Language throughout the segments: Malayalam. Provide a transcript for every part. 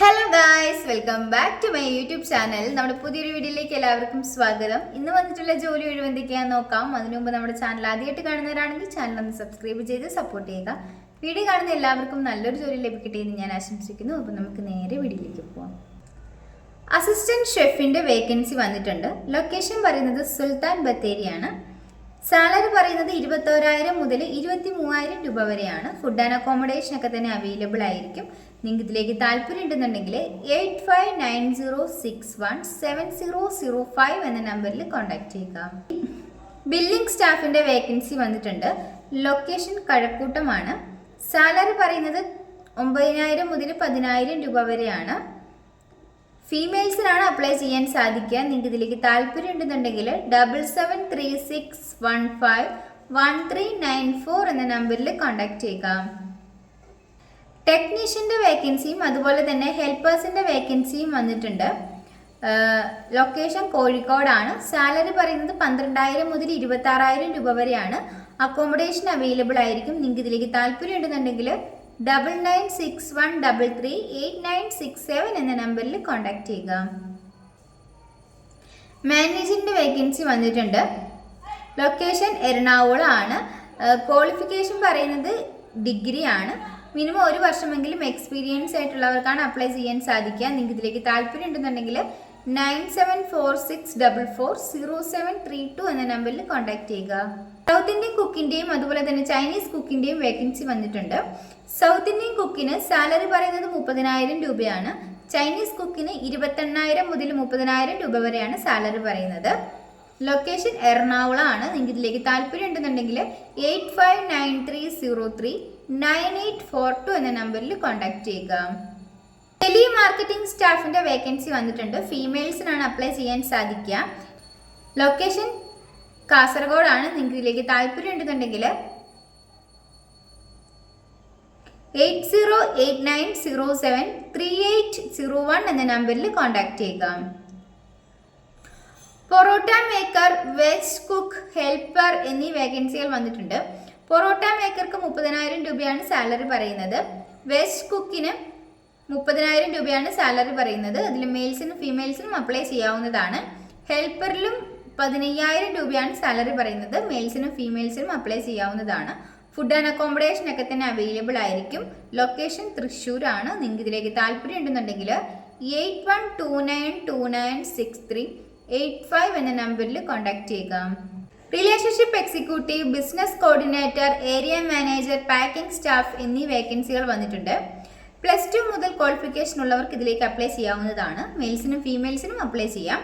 Hello guys, welcome back to my YouTube channel. നമ്മുടെ പുതിയൊരു വീഡിയോയിലേക്ക് എല്ലാവർക്കും സ്വാഗതം. ഇന്ന് വന്നിട്ടുള്ള ജോലി ഒഴിവെന്തൊക്കെയാന്ന് നോക്കാം. അതിനു മുമ്പ് നമ്മുടെ ചാനൽ ആദ്യമായിട്ട് കാണുന്നവരാണെങ്കിൽ ചാനൽ ഒന്ന് സബ്സ്ക്രൈബ് ചെയ്ത് സപ്പോർട്ട് ചെയ്യുക. വീഡിയോ കാണുന്ന എല്ലാവർക്കും നല്ലൊരു ജോലി ലഭിക്കട്ടെ എന്ന് ഞാൻ ആശംസിക്കുന്നു. അപ്പോൾ നമുക്ക് നേരെ വീഡിയോയിലേക്ക് പോകാം. അസിസ്റ്റന്റ് ഷെഫിന്റെ വേക്കൻസി വന്നിട്ടുണ്ട്. ലൊക്കേഷൻ പറയുന്നത് സുൽത്താൻ ബത്തേരിയാണ്. സാലറി പറയുന്നത് 21,000 മുതൽ 23,000 രൂപ വരെയാണ്. ഫുഡ് ആൻഡ് അക്കോമഡേഷൻ ഒക്കെ തന്നെ അവൈലബിൾ ആയിരിക്കും. നിങ്ങൾക്ക് ഇതിലേക്ക് താല്പര്യം ഉണ്ടെന്നുണ്ടെങ്കിൽ 8590617005 എന്ന നമ്പറിൽ കോൺടാക്ട് ചെയ്യുക. ബില്ലിംഗ് സ്റ്റാഫിന്റെ വേക്കൻസി വന്നിട്ടുണ്ട്. ലൊക്കേഷൻ കഴക്കൂട്ടമാണ്. സാലറി പറയുന്നത് 9,000 മുതൽ 10,000 രൂപ വരെയാണ്. ഫീമെയിൽസിനാണ് അപ്ലൈ ചെയ്യാൻ സാധിക്കുക. നിങ്ങൾക്ക് ഇതിലേക്ക് താല്പര്യം ഉണ്ടെന്നുണ്ടെങ്കിൽ 7736151394 എന്ന നമ്പറിൽ കോൺടാക്ട് ചെയ്യുക. ടെക്നീഷ്യൻ്റെ വേക്കൻസിയും അതുപോലെ തന്നെ ഹെൽപ്പേഴ്സിൻ്റെ വേക്കൻസിയും വന്നിട്ടുണ്ട്. ലൊക്കേഷൻ കോഴിക്കോടാണ്. സാലറി പറയുന്നത് 12,000 മുതൽ 26,000 രൂപ വരെയാണ്. അക്കോമഡേഷൻ അവൈലബിൾ ആയിരിക്കും. നിങ്ങൾക്ക് ഇതിലേക്ക് താല്പര്യം ഉണ്ടെന്നുണ്ടെങ്കിൽ 9961338967 എന്ന നമ്പറിൽ കോൺടാക്ട് ചെയ്യുക. മാനേജറിൻ്റെ വേക്കൻസി വന്നിട്ടുണ്ട്. ലൊക്കേഷൻ എറണാകുളം ആണ്. ക്വാളിഫിക്കേഷൻ പറയുന്നത് ഡിഗ്രി ആണ്. മിനിമം 1 വർഷമെങ്കിലും എക്സ്പീരിയൻസ് ആയിട്ടുള്ളവർക്കാണ് അപ്ലൈ ചെയ്യാൻ സാധിക്കുക. നിങ്ങൾക്ക് ഇതിലേക്ക് താല്പര്യം ഉണ്ടെന്നുണ്ടെങ്കിൽ 9746440732 എന്ന നമ്പറിൽ കോൺടാക്ട് ചെയ്യുക. സൗത്ത് ഇന്ത്യൻ കുക്കിൻ്റെയും അതുപോലെ തന്നെ ചൈനീസ് കുക്കിൻ്റെയും വേക്കൻസി വന്നിട്ടുണ്ട്. സൗത്ത് ഇന്ത്യൻ കുക്കിന് സാലറി പറയുന്നത് 30,000 രൂപയാണ്. ചൈനീസ് കുക്കിന് 28,000 മുതൽ 30,000 രൂപ വരെയാണ് സാലറി പറയുന്നത്. ലൊക്കേഷൻ എറണാകുളം ആണ്. നിങ്ങൾക്ക് ഇതിലേക്ക് താല്പര്യം ഉണ്ടെന്നുണ്ടെങ്കിൽ 8593039842 എന്ന നമ്പറിൽ കോൺടാക്ട് ചെയ്യുക. ടെലി മാർക്കറ്റിംഗ് സ്റ്റാഫിന്റെ വേക്കൻസി വന്നിട്ടുണ്ട്. ഫീമെയിൽസിനാണ് അപ്ലൈ ചെയ്യാൻ സാധിക്കുക. ലൊക്കേഷൻ കാസർഗോഡാണ്. നിങ്ങൾക്ക് ഇതിലേക്ക് താല്പര്യം ഉണ്ടെന്നുണ്ടെങ്കിൽ 8089073801 എന്ന നമ്പറിൽ കോൺടാക്ട് ചെയ്യുക. Parotta maker, veg cook, helper എന്നീ വേക്കൻസികൾ വന്നിട്ടുണ്ട്. പൊറോട്ട മേക്കർക്ക് 30,000 രൂപയാണ് സാലറി പറയുന്നത്. വെജ് കുക്കിന് 30,000 രൂപയാണ് സാലറി പറയുന്നത്. അതിൽ മെയിൽസിനും ഫീമെയിൽസിനും അപ്ലൈ ചെയ്യാവുന്നതാണ്. ഹെൽപ്പറിലും 15,000 രൂപയാണ് സാലറി പറയുന്നത്. മെയിൽസിനും ഫീമെയിൽസിനും അപ്ലൈ ചെയ്യാവുന്നതാണ്. ഫുഡ് ആൻഡ് അക്കോമഡേഷൻ ഒക്കെ തന്നെ അവൈലബിൾ ആയിരിക്കും. ലൊക്കേഷൻ തൃശ്ശൂരാണ്. നിങ്ങൾക്ക് ഇതിലേക്ക് താല്പര്യം ഉണ്ടെന്നുണ്ടെങ്കിൽ 8129296385 എന്ന നമ്പറിൽ കോൺടാക്ട് ചെയ്യുക. Relationship executive, business coordinator, area manager, packing staff എന്നീ വേക്കൻസികൾ വന്നിട്ടുണ്ട്. +2 മുതൽ ക്വാളിഫിക്കേഷൻ ഉള്ളവർക്ക് ഇതിലേക്ക് അപ്ലൈ ചെയ്യാവുന്നതാണ്. മെയിൽസിനും ഫീമെയിൽസിനും അപ്ലൈ ചെയ്യാം.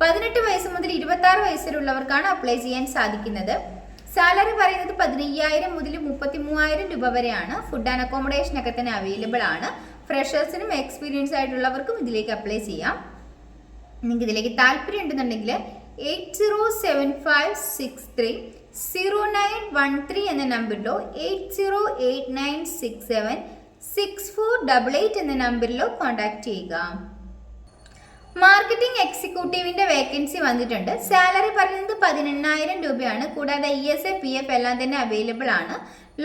18 വയസ്സ് മുതൽ 26 വയസ്സ് വരെയുള്ളവർക്കാണ് അപ്ലൈ ചെയ്യാൻ സാധിക്കുന്നത്. സാലറി പറയുന്നത് 15,000 മുതൽ 33,000 രൂപ വരെയാണ്. ഫുഡ് ആൻഡ് അക്കോമഡേഷൻ ഒക്കെ തന്നെ അവൈലബിൾ ആണ്. ഫ്രഷേഴ്സിനും എക്സ്പീരിയൻസ് ആയിട്ടുള്ളവർക്കും ഇതിലേക്ക് അപ്ലൈ ചെയ്യാം. നിങ്ങൾക്ക് ഇതിലേക്ക് താല്പര്യം ഉണ്ടെന്നുണ്ടെങ്കിൽ 8075630913 എന്ന നമ്പറിലോ 8089676488 എന്ന നമ്പറിലോ കോൺടാക്ട് ചെയ്യുക. മാർക്കറ്റിംഗ് എക്സിക്യൂട്ടീവിന്റെ വേക്കൻസി വന്നിട്ടുണ്ട്. സാലറി പറയുന്നത് 18,000 രൂപയാണ്. കൂടാതെ ESA PF എല്ലാം തന്നെ അവൈലബിൾ ആണ്.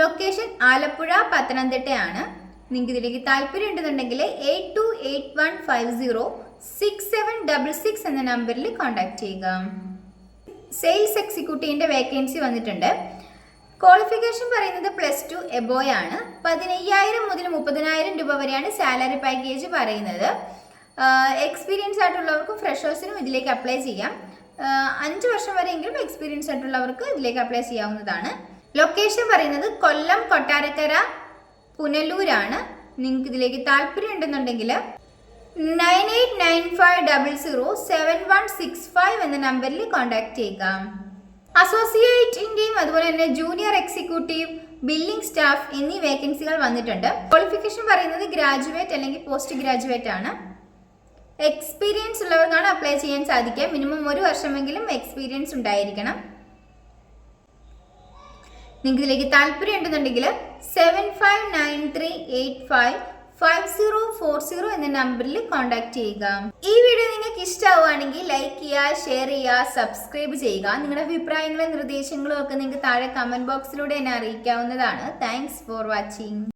ലൊക്കേഷൻ ആലപ്പുഴ, പത്തനംതിട്ടയാണ്. നിങ്ങൾക്ക് ഇതിലേക്ക് താല്പര്യം ഉണ്ടെന്നുണ്ടെങ്കിൽ 8281506766 എന്ന നമ്പറിൽ കോൺടാക്ട് ചെയ്യുക. സെയിൽസ് എക്സിക്യൂട്ടീവിന്റെ വേക്കൻസി വന്നിട്ടുണ്ട്. ക്വാളിഫിക്കേഷൻ പറയുന്നത് +2 എബോയ് ആണ്. 15,000 മുതൽ 30,000 രൂപ വരെയാണ് സാലറി പാക്കേജ് പറയുന്നത്. എക്സ്പീരിയൻസ് ആയിട്ടുള്ളവർക്കും ഫ്രഷേഴ്സിനും ഇതിലേക്ക് അപ്ലൈ ചെയ്യാം. 5 വർഷം വരെയെങ്കിലും എക്സ്പീരിയൻസ് ആയിട്ടുള്ളവർക്ക് ഇതിലേക്ക് അപ്ലൈ ചെയ്യാവുന്നതാണ്. ലൊക്കേഷൻ പറയുന്നത് കൊല്ലം, കൊട്ടാരക്കര, പുനലൂരാണ്. നിങ്ങൾക്ക് ഇതിലേക്ക് താല്പര്യം ഉണ്ടെന്നുണ്ടെങ്കിൽ 9895007165 എന്ന നമ്പറിൽ കോൺടാക്ട് ചെയ്യുക. അസോസിയേറ്റിന്റെയും അതുപോലെ തന്നെ ജൂനിയർ എക്സിക്യൂട്ടീവ്, ബില്ലിംഗ് സ്റ്റാഫ് എന്നീ വേക്കൻസികൾ വന്നിട്ടുണ്ട്. ക്വാളിഫിക്കേഷൻ പറയുന്നത് ഗ്രാജുവേറ്റ് അല്ലെങ്കിൽ പോസ്റ്റ് ഗ്രാജുവേറ്റ് ആണ്. എക്സ്പീരിയൻസ് ഉള്ളവർക്കാണ് അപ്ലൈ ചെയ്യാൻ സാധിക്കുക. മിനിമം 1 വർഷമെങ്കിലും എക്സ്പീരിയൻസ് ഉണ്ടായിരിക്കണം. നിങ്ങൾക്ക് ഇതിലേക്ക് താല്പര്യം ഉണ്ടെന്നുണ്ടെങ്കിൽ 7593855040 എന്ന നമ്പറിൽ കോൺടാക്ട് ചെയ്യുക. ഈ വീഡിയോ നിങ്ങൾക്ക് ഇഷ്ടമാവുകയാണെങ്കിൽ ലൈക്ക് ചെയ്യുക, ഷെയർ ചെയ്യുക, സബ്സ്ക്രൈബ് ചെയ്യുക. നിങ്ങളുടെ അഭിപ്രായങ്ങളും നിർദ്ദേശങ്ങളും ഒക്കെ നിങ്ങൾക്ക് താഴെ കമന്റ് ബോക്സിലൂടെ എന്നെ അറിയിക്കാവുന്നതാണ്. Thanks for watching.